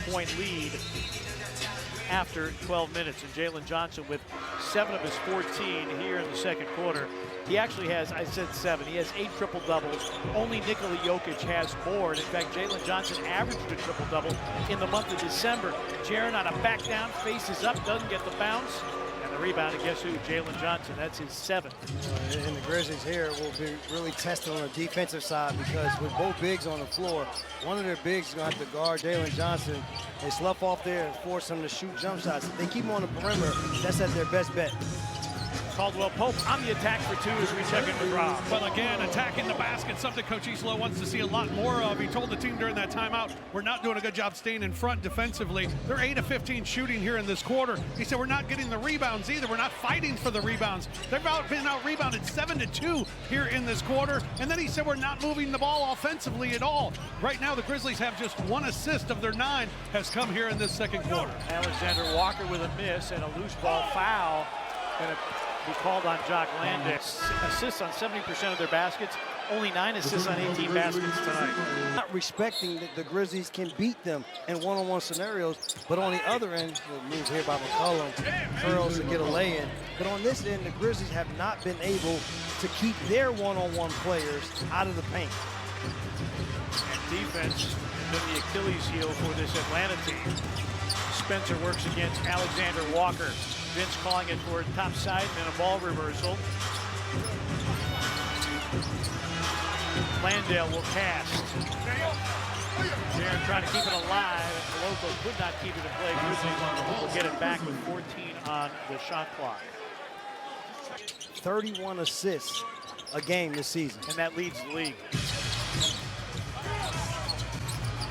point lead after 12 minutes. And Jalen Johnson with 7 of his 14 here in the second quarter. He actually has, I said 7, he has 8 triple-doubles. Only Nikola Jokic has more. And in fact, Jalen Johnson averaged a triple-double in the month of December. Jaren on a back down, faces up, doesn't get the bounce. And the rebound, and guess who? Jalen Johnson, that's his 7th. And the Grizzlies here will be really tested on the defensive side because with both bigs on the floor, one of their bigs is going to have to guard Jalen Johnson. They slough off there and force him to shoot jump shots. If they keep him on the perimeter, that's at their best bet. Caldwell Pope on the attack for 2 as we check in with Rob. Well, again, attacking the basket, something Coach Islo wants to see a lot more of. He told the team during that timeout, we're not doing a good job staying in front defensively. They're 8 of 15 shooting here in this quarter. He said, we're not getting the rebounds either. We're not fighting for the rebounds. They've been out-rebounded 7-2 here in this quarter. And then he said, we're not moving the ball offensively at all. Right now, the Grizzlies have just 1 assist of their 9 has come here in this second quarter. Alexander Walker with a miss and a loose ball foul. Gonna be called on Jock Landale. Assists on 70% of their baskets, only 9 assists on 18 baskets tonight. Not respecting that the Grizzlies can beat them in one-on-one scenarios, but on the other end, the move here by McCollum, curls to get a lay-in. But on this end, the Grizzlies have not been able to keep their one-on-one players out of the paint. And defense has been the Achilles heel for this Atlanta team. Spencer works against Alexander Walker. Vince calling it for top side and a ball reversal. Landale will cast. Jaren trying to keep it alive, and Coloco could not keep it in play. Grizzlies will get it back with 14 on the shot clock. 31 assists a game this season. And that leads the league.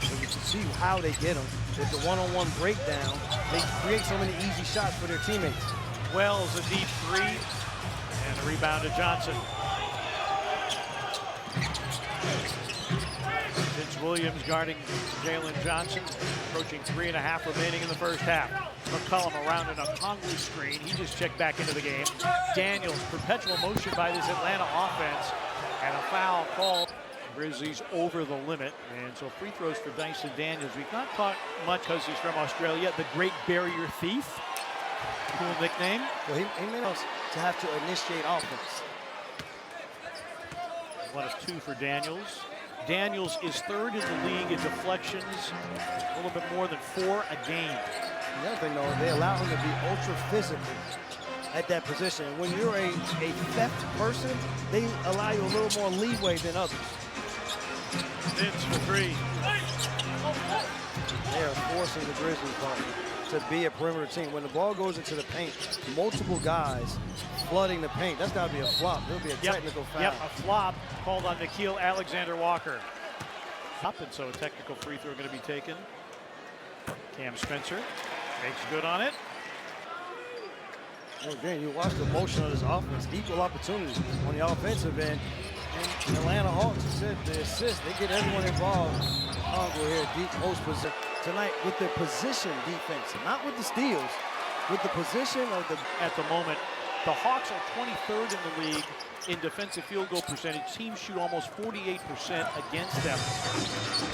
So you can see how they get them. With the one-on-one breakdown, they create so many easy shots for their teammates. Wells a deep 3, and the rebound to Johnson. Vince Williams guarding Jalen Johnson, approaching 3.5 remaining in the first half. McCollum around in a Conley screen. He just checked back into the game. Daniels, perpetual motion by this Atlanta offense, and a foul called. Grizzlies over the limit, and so free throws for Dyson Daniels. We've not caught much because he's from Australia. The Great Barrier Thief, cool nickname. Well, he meant us to have to initiate offense. 1 of 2 for Daniels. Daniels is 3rd in the league in deflections, a little bit more than 4 a game. The other thing, though, they allow him to be ultra physical at that position. When you're a theft person, they allow you a little more leeway than others. Vince for 3. They are forcing the Grizzlies to be a perimeter team. When the ball goes into the paint, multiple guys flooding the paint. That's got to be a flop. It'll be a technical foul. Yep, a flop called on Nickeil Alexander-Walker. Up, and so a technical free throw going to be taken. Cam Spencer makes good on it. Well, again, you watch the motion of this offense, equal opportunities on the offensive end. And Atlanta Hawks, you said the assist, they get everyone involved. Congo here, deep post position tonight with the position defense, not with the steals, with the position of the. At the moment, the Hawks are 23rd in the league in defensive field goal percentage. Teams shoot almost 48% against them.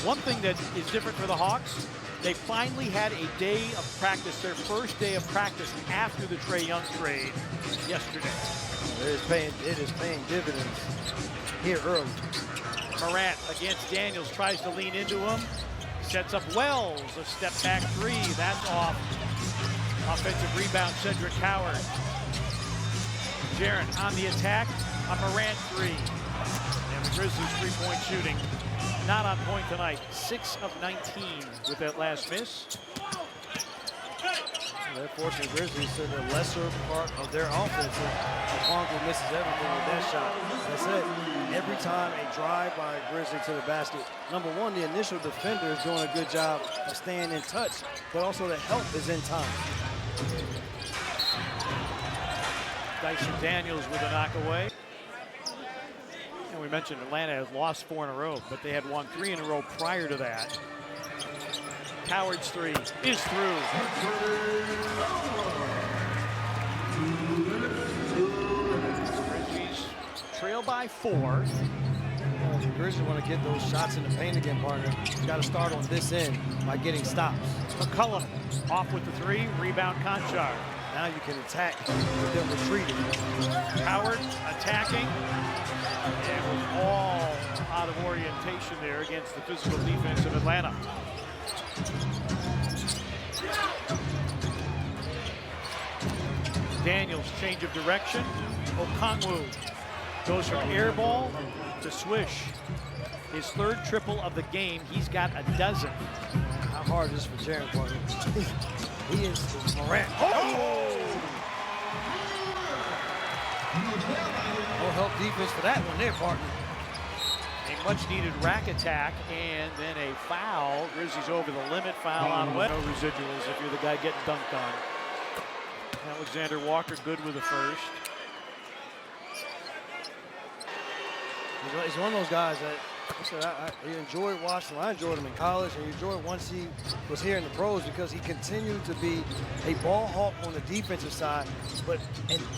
One thing that is different for the Hawks, they finally had a day of practice, their first day of practice after the Trae Young trade yesterday. It is paying dividends here early. Morant against Daniels, tries to lean into him, sets up Wells, a step back 3, that's off. Offensive rebound, Cedric Howard. Jaren on the attack, a Morant 3. And the Grizzlies 3-point shooting, not on point tonight. 6 of 19 with that last miss. They're forcing the Grizzlies to the lesser part of their offense. Congo misses everything with that shot. That's it. Every time a drive by a Grizzly to the basket, number one, the initial defender is doing a good job of staying in touch, but also the help is in time. Dyson Daniels with a knockaway. And we mentioned Atlanta has lost 4 in a row, but they had won 3 in a row prior to that. Howard's 3 is through. Grizzlies trail by 4. Grizzlies want to get those shots in the paint again, partner, you got to start on this end by getting stops. McCollum off with the three, rebound Conchar. Now you can attack with them retreating. Howard attacking, and was all out of orientation there against the physical defense of Atlanta. Daniels change of direction. Okongwu goes from air ball to swish. His third triple of the game. He's got a dozen. How hard is this for Jaren, partner? He is Morant. Oh! No help defense for that one there, partner. A much-needed rack attack, and then a foul. Grizzlies over the limit, foul on West. No residuals if you're the guy getting dunked on. Alexander Walker good with the first. He's one of those guys that I enjoyed watching him. I enjoyed him in college, and I enjoyed once he was here in the pros because he continued to be a ball hawk on the defensive side, but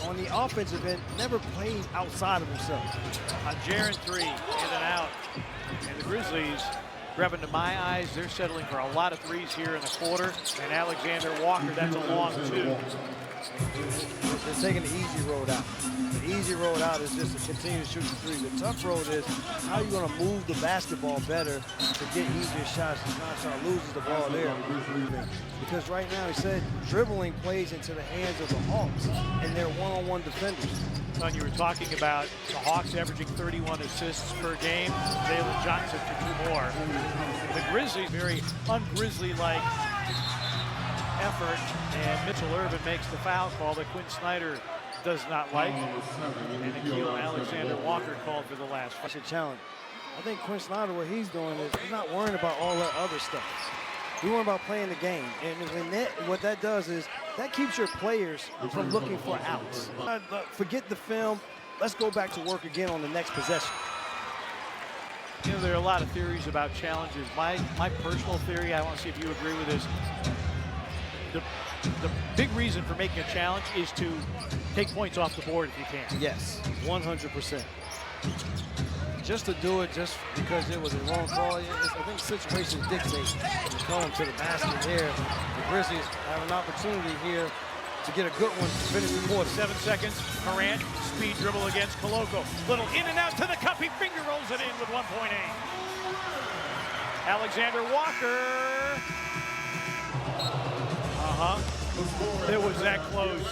on the offensive end, never played outside of himself. On Jaren three, in and out. And the Grizzlies, grabbing to my eyes, they're settling for a lot of threes here in the quarter. And Alexander Walker, that's a long two. They're taking the easy road out. The easy road out is just to continue to shoot the threes. The tough road is how are you going to move the basketball better to get easier shots. Conchar loses the ball there. Because right now, he said, dribbling plays into the hands of the Hawks, and they're one-on-one defenders. Son, you were talking about the Hawks averaging 31 assists per game. Jalen Johnson for 2 more. The Grizzlies, very un-Grizzly-like effort, and Mitchell Irvin makes the foul call that Quinn Snyder does not like. And Nikhil Alexander Walker called for the last. That's a challenge. I think Quinn Snyder, what he's doing is he's not worrying about all that other stuff. He's worrying about playing the game. And what that does is that keeps your players from looking for outs. Forget the film. Let's go back to work again on the next possession. You know, there are a lot of theories about challenges. My personal theory, I want to see if you agree with this. The big reason for making a challenge is to take points off the board if you can. Yes, 100%. Just to do it just because it was a wrong call, I think situations dictate. Going to the basket here. The Grizzlies have an opportunity here to get a good one to finish the quarter. 7 seconds. Morant, speed dribble against Koloko. Little in and out to the cup. He finger rolls it in with 1.8. Alexander Walker. It was that close.